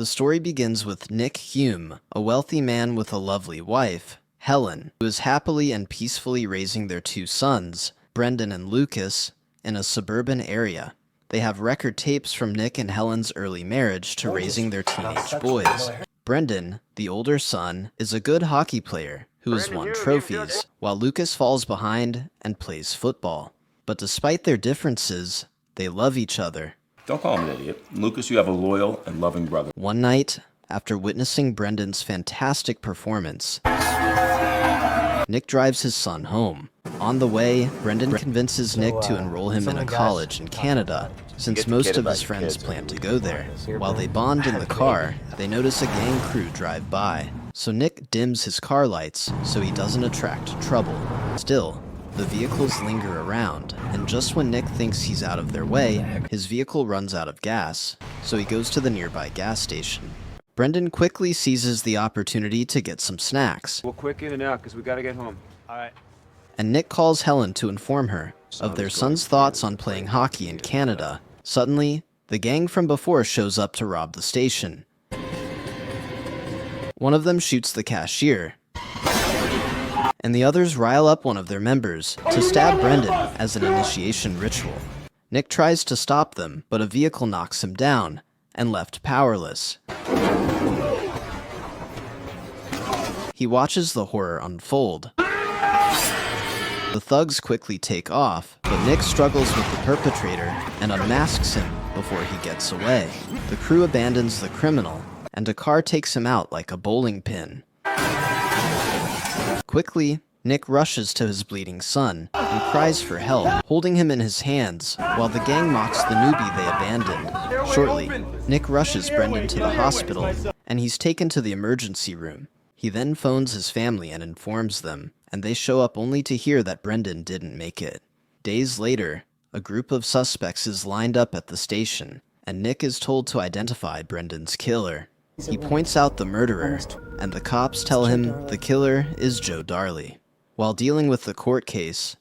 The story begins with Nick Hume, a wealthy man with a lovely wife, Helen, who is happily and peacefully raising their two sons, Brendan and Lucas, in a suburban area. They have record tapes from Nick and Helen's early marriage to raising their teenage boys. Brendan, the older son, is a good hockey player who has won trophies, while Lucas falls behind and plays football. But despite their differences, they love each other. Don't call him an idiot. Lucas, you have a loyal and loving brother. One night, after witnessing Brendan's fantastic performance, Nick drives his son home. On the way, Brendan convinces Nick to enroll him in a college in Canada, since most of his friends plan to go there. While they bond in the car, they notice a gang crew drive by. So Nick dims his car lights so he doesn't attract trouble. Still, the vehicles linger around, and just when Nick thinks he's out of their way, his vehicle runs out of gas, so he goes to the nearby gas station. Brendan quickly seizes the opportunity to get some snacks. We'll quick in and out, because we gotta get home. Alright. And Nick calls Helen to inform her of their son's thoughts on playing hockey in Canada. Suddenly, the gang from before shows up to rob the station. One of them shoots the cashier, and the others rile up one of their members to stab Brendan as an initiation ritual. Nick tries to stop them, but a vehicle knocks him down, and left powerless. He watches the horror unfold. The thugs quickly take off, but Nick struggles with the perpetrator and unmasks him before he gets away. The crew abandons the criminal, and a car takes him out like a bowling pin. Quickly, Nick rushes to his bleeding son and cries for help, holding him in his hands while the gang mocks the newbie they abandoned. Shortly, Nick rushes Brendan to the hospital, and he's taken to the emergency room. He then phones his family and informs them, and they show up only to hear that Brendan didn't make it. Days later, a group of suspects is lined up at the station, and Nick is told to identify Brendan's killer. He points out the murderer, and the cops tell him the killer is Joe Darley. While dealing with the court case,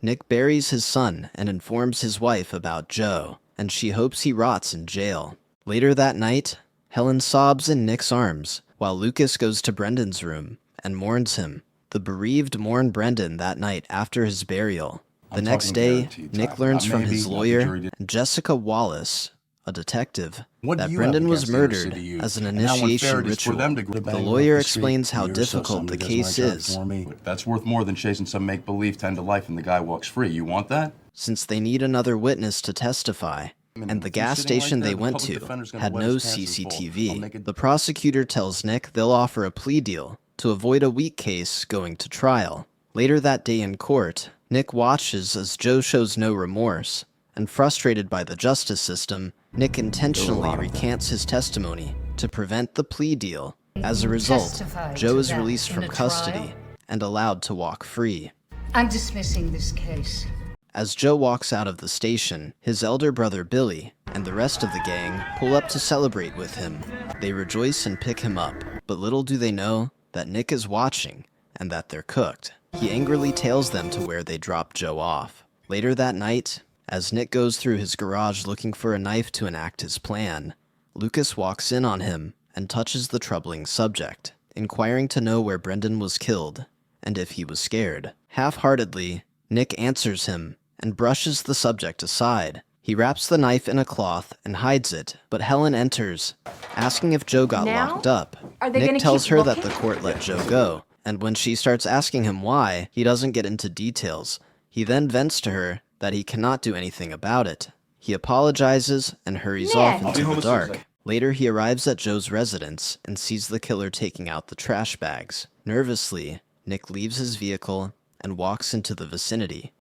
Nick buries his son and informs his wife about Joe, and she hopes he rots in jail. Later that night, Helen sobs in Nick's arms, while Lucas goes to Brendan's room and mourns him. The bereaved mourn Brendan that night after his burial. The next day, Nick learns from his lawyer, Jessica Wallace, a detective, that Brendan was murdered as an initiation ritual. The lawyer explains how difficult the case is. That's worth more than chasing some make-believe 10 to life and the guy walks free. You want that? Since they need another witness to testify, and the gas station they went to had no CCTV. The prosecutor tells Nick they'll offer a plea deal to avoid a weak case going to trial. Later that day in court, Nick watches as Joe shows no remorse, and frustrated by the justice system, Nick intentionally recants his testimony to prevent the plea deal. As a result, Joe is released from custody and allowed to walk free. I'm dismissing this case. As Joe walks out of the station, his elder brother Billy and the rest of the gang pull up to celebrate with him. They rejoice and pick him up, but little do they know that Nick is watching and that they're cooked. He angrily tails them to where they drop Joe off. Later that night, as Nick goes through his garage looking for a knife to enact his plan, Lucas walks in on him and touches the troubling subject, inquiring to know where Brendan was killed and if he was scared. Half-heartedly, Nick answers him and brushes the subject aside. He wraps the knife in a cloth and hides it, but Helen enters, asking if Joe got locked up. Nick tells her that the court let Joe go, and when she starts asking him why, he doesn't get into details. He then vents to her that he cannot do anything about it. He apologizes and hurries off into the dark. Later, he arrives at Joe's residence and sees the killer taking out the trash bags. Nervously, Nick leaves his vehicle and walks into the vicinity.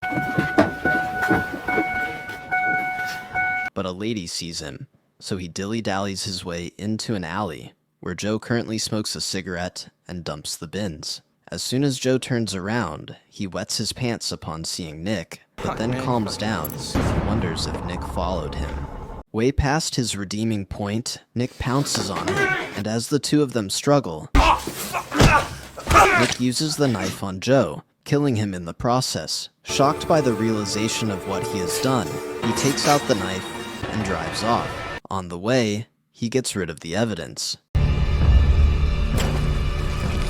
But a lady sees him, so he dilly-dallies his way into an alley, where Joe currently smokes a cigarette and dumps the bins. As soon as Joe turns around, he wets his pants upon seeing Nick, but then calms down and wonders if Nick followed him. Way past his redeeming point, Nick pounces on him, and as the two of them struggle, Nick uses the knife on Joe, killing him in the process. Shocked by the realization of what he has done, he takes out the knife and drives off. On the way, he gets rid of the evidence.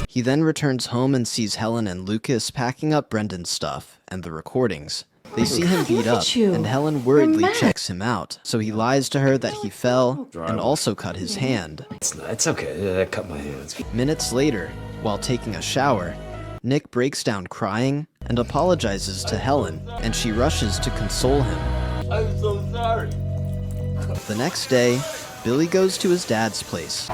He then returns home and sees Helen and Lucas packing up Brendan's stuff and the recordings. They see him beat up, and Helen worriedly checks him out, so he lies to her that he fell and also cut his hand. It's okay, I cut my hands. Minutes later, while taking a shower, Nick breaks down crying and apologizes to Helen, and she rushes to console him. I'm so sorry. The next day, Billy goes to his dad's place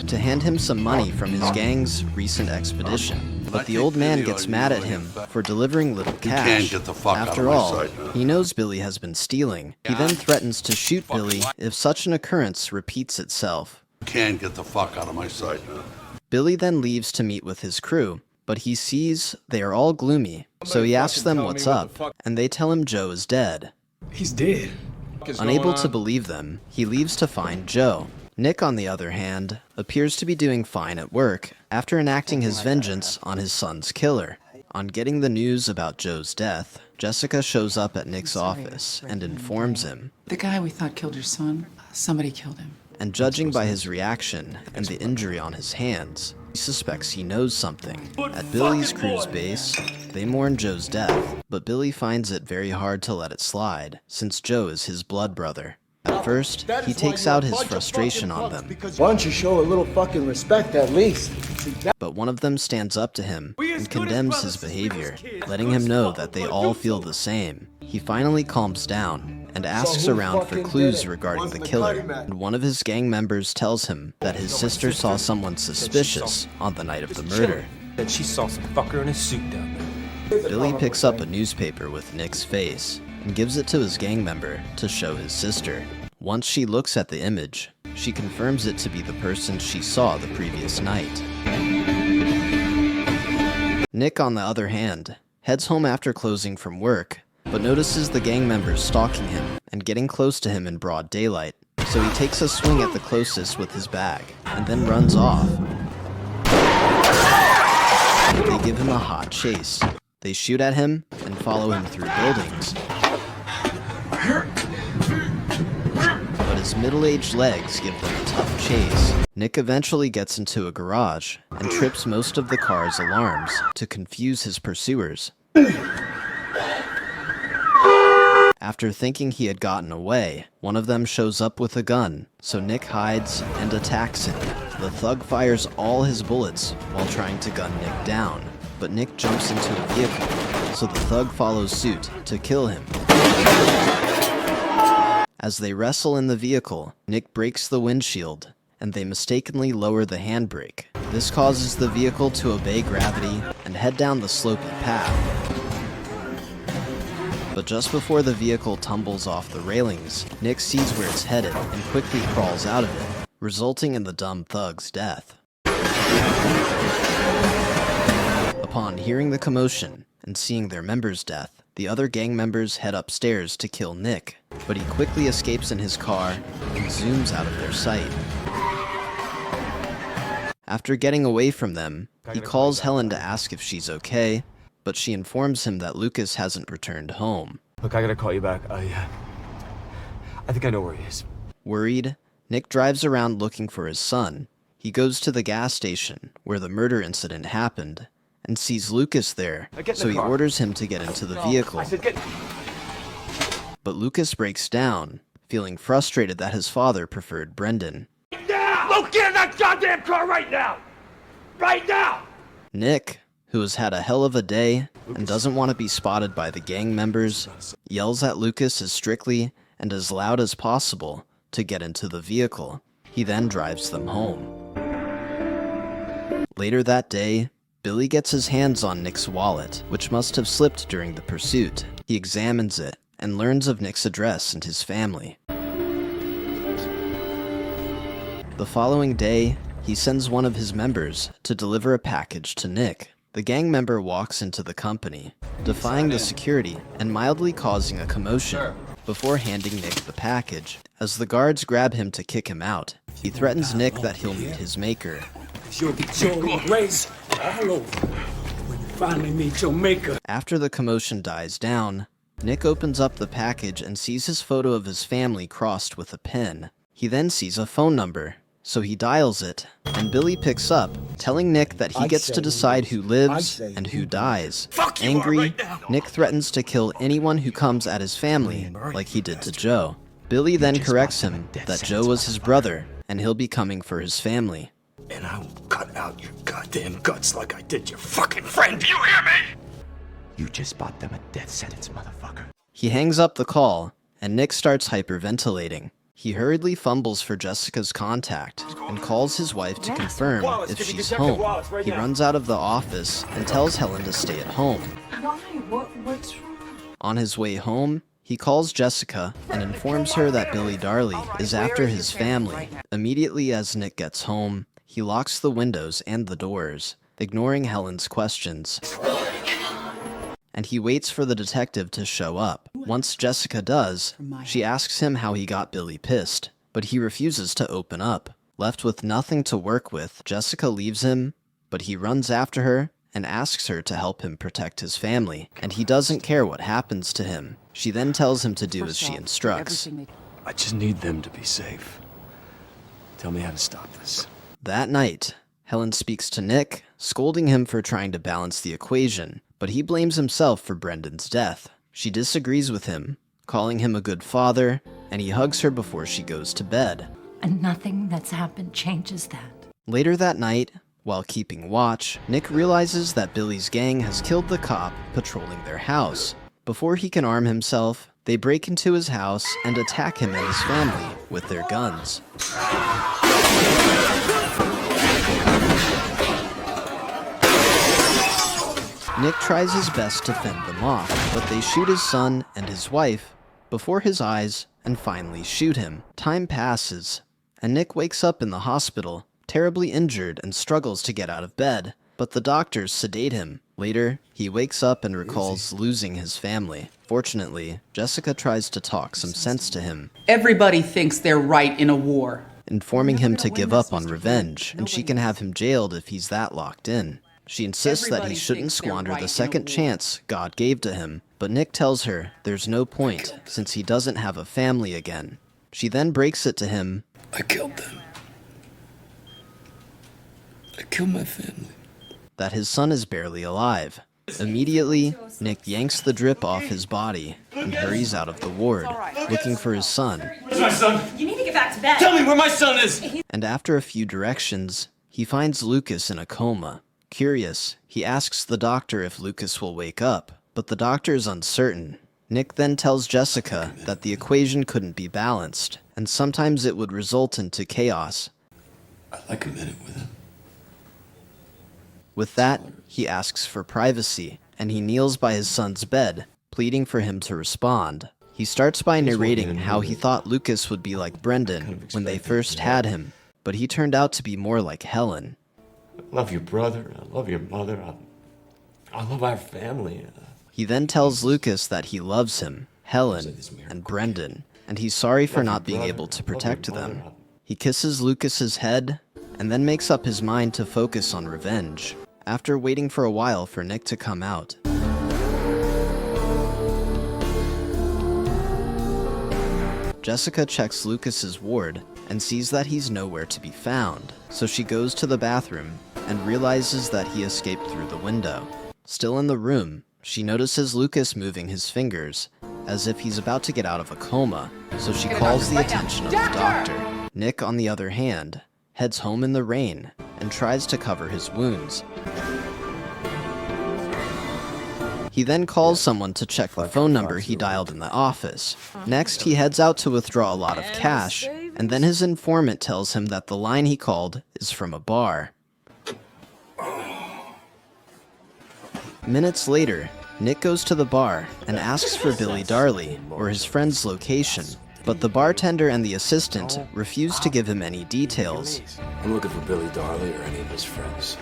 to hand him some money from his gang's recent expedition. But the old man gets mad at him for delivering little cash. After all, he knows Billy has been stealing. He then threatens to shoot Billy if such an occurrence repeats itself. Can't get the fuck out of my sight. Billy then leaves to meet with his crew, but he sees they are all gloomy, so he asks them what's up, and they tell him Joe is dead. He's dead. Unable to believe them, he leaves to find Joe. Nick, on the other hand, appears to be doing fine at work after enacting his vengeance on his son's killer. On getting the news about Joe's death, Jessica shows up at Nick's office and informs him. The guy we thought killed your son, somebody killed him. And judging by his reaction and the injury on his hands, he suspects he knows something. At Billy's crew's base, they mourn Joe's death, but Billy finds it very hard to let it slide, since Joe is his blood brother. At first, he takes out his frustration on them. Why don't you show a little fucking respect at least? But one of them stands up to him and condemns his behavior, letting him know that they all feel the same. He finally calms down and asks around for clues regarding the killer, and one of his gang members tells him that his sister saw someone suspicious on the night of the murder. That she saw some fucker in a suit down there. Billy picks up a newspaper with Nick's face and gives it to his gang member to show his sister. Once she looks at the image, she confirms it to be the person she saw the previous night. Nick, on the other hand, heads home after closing from work, but notices the gang members stalking him and getting close to him in broad daylight. So he takes a swing at the closest with his bag and then runs off. They give him a hot chase. They shoot at him and follow him through buildings. But his middle-aged legs give them a tough chase. Nick eventually gets into a garage and trips most of the car's alarms to confuse his pursuers. After thinking he had gotten away, one of them shows up with a gun, so Nick hides and attacks him. The thug fires all his bullets while trying to gun Nick down, but Nick jumps into a vehicle, so the thug follows suit to kill him. As they wrestle in the vehicle, Nick breaks the windshield, and they mistakenly lower the handbrake. This causes the vehicle to obey gravity and head down the slopey path. But just before the vehicle tumbles off the railings, Nick sees where it's headed and quickly crawls out of it, resulting in the dumb thug's death. Upon hearing the commotion and seeing their member's death, the other gang members head upstairs to kill Nick, but he quickly escapes in his car and zooms out of their sight. After getting away from them, he calls Helen to ask if she's okay, but she informs him that Lucas hasn't returned home. Look, I gotta call you back. I think I know where he is. Worried, Nick drives around looking for his son. He goes to the gas station where the murder incident happened and sees Lucas there, so he orders him to get into the vehicle. But Lucas breaks down, feeling frustrated that his father preferred Brendan. Look, get in that goddamn car right now! Right now! Nick, who has had a hell of a day and doesn't want to be spotted by the gang members, yells at Lucas as strictly and as loud as possible to get into the vehicle. He then drives them home. Later that day, Billy gets his hands on Nick's wallet, which must have slipped during the pursuit. He examines it and learns of Nick's address and his family. The following day, he sends one of his members to deliver a package to Nick. The gang member walks into the company, defying the security and mildly causing a commotion before handing Nick the package. As the guards grab him to kick him out, he threatens Nick that he'll meet his maker. You'll get your race all over when you finally meet your maker. After the commotion dies down, Nick opens up the package and sees his photo of his family crossed with a pin. He then sees a phone number, so he dials it, and Billy picks up, telling Nick that he gets to decide who lives and who dies. Angry, Nick threatens to kill anyone who comes at his family, like he did to Joe. Billy then corrects him that Joe was his brother, and he'll be coming for his family. And I will cut out your goddamn guts like I did your fucking friend. Do you hear me? You just bought them a death sentence, motherfucker. He hangs up the call, and Nick starts hyperventilating. He hurriedly fumbles for Jessica's contact and calls his wife to confirm if she's home. He runs out of the office and tells Helen to stay at home. Why? What's wrong? On his way home, he calls Jessica and informs her that Billy Darley is after his family. Immediately as Nick gets home, he locks the windows and the doors, ignoring Helen's questions. And he waits for the detective to show up. Once Jessica does, she asks him how he got Billy pissed, but he refuses to open up. Left with nothing to work with, Jessica leaves him, but he runs after her and asks her to help him protect his family, and he doesn't care what happens to him. She then tells him to do as she instructs. I just need them to be safe. Tell me how to stop this. That night, Helen speaks to Nick, scolding him for trying to balance the equation, but he blames himself for Brendan's death. She disagrees with him, calling him a good father, and he hugs her before she goes to bed. And nothing that's happened changes that. Later that night, while keeping watch, Nick realizes that Billy's gang has killed the cop patrolling their house. Before he can arm himself, they break into his house and attack him and his family with their guns. Nick tries his best to fend them off, but they shoot his son and his wife before his eyes and finally shoot him. Time passes, and Nick wakes up in the hospital, terribly injured and struggles to get out of bed, but the doctors sedate him. Later, he wakes up and recalls losing his family. Fortunately, Jessica tries to talk some sense to him, Everybody thinks they're right in a war. informing him to give up on revenge, and she can have him jailed if he's that locked in. She insists that he shouldn't squander the second chance God gave to him, but Nick tells her there's no point since he doesn't have a family again. She then breaks it to him I killed them. I killed my family. that his son is barely alive. Immediately, Nick yanks the drip off his body and hurries out of the ward, looking for his son. Where's my son? You need to get back to bed. Tell me where my son is! And after a few directions, he finds Lucas in a coma. Curious, he asks the doctor if Lucas will wake up, but the doctor is uncertain. Nick then tells Jessica that the equation couldn't be balanced, and sometimes it would result into chaos. I'd like a minute with him. With that, he asks for privacy, and he kneels by his son's bed, pleading for him to respond. He starts by narrating how he thought Lucas would be like Brendan when they first had him, but he turned out to be more like Helen. I love your brother. I love your mother. I love our family. He then tells Lucas that he loves him, Helen, and Brendan, and he's sorry for not being able to protect them. He kisses Lucas's head, and then makes up his mind to focus on revenge, after waiting for a while for Nick to come out. Jessica checks Lucas's ward and sees that he's nowhere to be found, so she goes to the bathroom and realizes that he escaped through the window. Still in the room, she notices Lucas moving his fingers, as if he's about to get out of a coma, so she calls the attention of the doctor. Nick, on the other hand, heads home in the rain and tries to cover his wounds. He then calls someone to check the phone number he dialed in the office. Next, he heads out to withdraw a lot of cash, and then his informant tells him that the line he called is from a bar. Minutes later, Nick goes to the bar and asks for Billy Darley or his friend's location, but the bartender and the assistant refuse to give him any details. I'm looking for Billy Darley or any of his friends.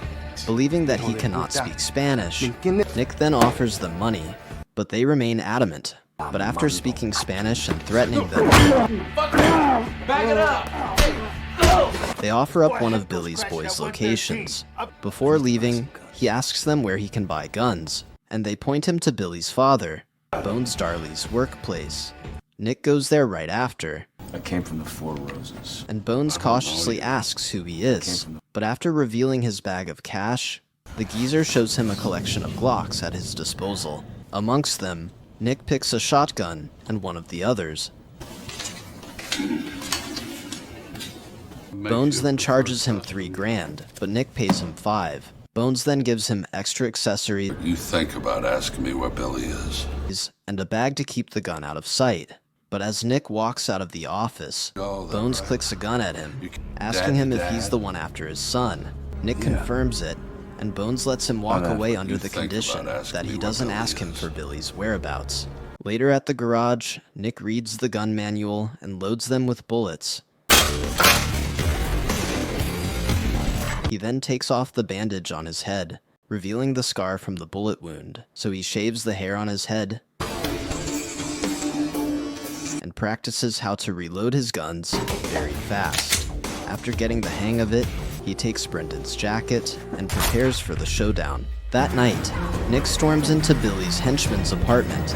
Believing that he cannot speak Spanish, Nick then offers them money, but they remain adamant. But after speaking Spanish and threatening them, Back it up! they offer up one of Billy's boys' locations. Before leaving, he asks them where he can buy guns, and they point him to Billy's father. Bones Darley's workplace. Nick goes there right after, I came from the Four Roses. and Bones cautiously asks who he is. But after revealing his bag of cash, the geezer shows him a collection of Glocks at his disposal. Amongst them, Nick picks a shotgun and one of the others. Bones then charges him $3,000, but Nick pays him $5,000. Bones then gives him extra accessories You think about asking me where Billy is. and a bag to keep the gun out of sight. But as Nick walks out of the office, Bones clicks a gun at him, asking him if he's the one after his son. Nick confirms it, and Bones lets him walk away under the condition that he doesn't ask him for Billy's whereabouts. Later at the garage, Nick reads the gun manual and loads them with bullets. He then takes off the bandage on his head, revealing the scar from the bullet wound, so he shaves the hair on his head and practices how to reload his guns very fast. After getting the hang of it, he takes Brendan's jacket and prepares for the showdown. That night, Nick storms into Billy's henchman's apartment,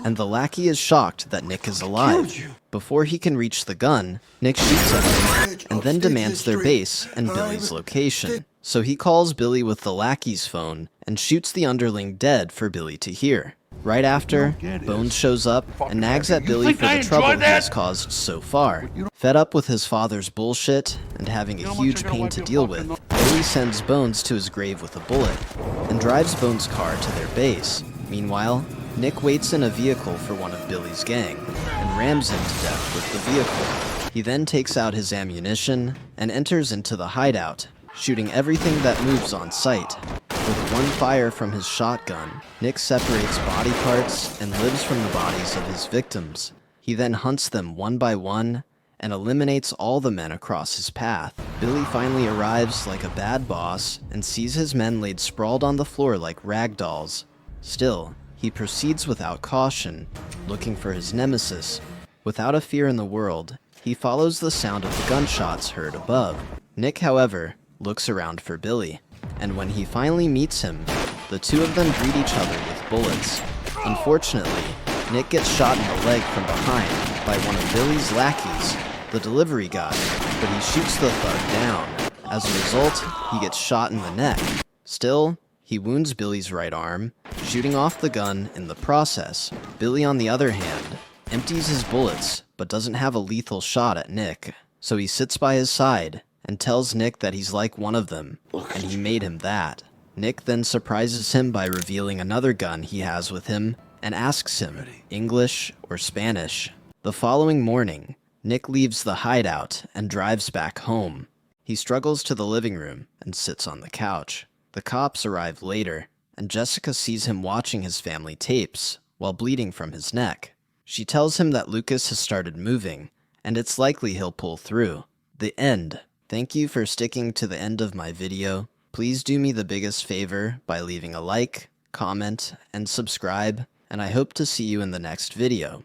and the lackey is shocked that Nick is alive. Before he can reach the gun, Nick shoots at him and then demands their base and Billy's location. So he calls Billy with the lackey's phone and shoots the underling dead for Billy to hear. Right after, Bones shows up and nags at Billy for the trouble he has caused so far. Fed up with his father's bullshit and having a huge pain to deal with, Billy sends Bones to his grave with a bullet and drives Bones' car to their base. Meanwhile, Nick waits in a vehicle for one of Billy's gang and rams him to death with the vehicle. He then takes out his ammunition and enters into the hideout, shooting everything that moves on sight. With one fire from his shotgun, Nick separates body parts and lives from the bodies of his victims. He then hunts them one by one and eliminates all the men across his path. Billy finally arrives like a bad boss and sees his men laid sprawled on the floor like rag dolls. Still, he proceeds without caution, looking for his nemesis. Without a fear in the world, he follows the sound of the gunshots heard above. Nick, however, looks around for Billy, and when he finally meets him, the two of them greet each other with bullets. Unfortunately, Nick gets shot in the leg from behind by one of Billy's lackeys, the delivery guy, but he shoots the thug down. As a result, he gets shot in the neck. Still, he wounds Billy's right arm, shooting off the gun in the process. Billy, on the other hand, empties his bullets, but doesn't have a lethal shot at Nick, so he sits by his side and tells Nick that he's like one of them, and he made him that. Nick then surprises him by revealing another gun he has with him and asks him English or Spanish. The following morning, Nick leaves the hideout and drives back home. He struggles to the living room and sits on the couch. The cops arrive later, and Jessica sees him watching his family tapes while bleeding from his neck. She tells him that Lucas has started moving, and it's likely he'll pull through. The end. Thank you for sticking to the end of my video. Please do me the biggest favor by leaving a like, comment, and subscribe, and I hope to see you in the next video.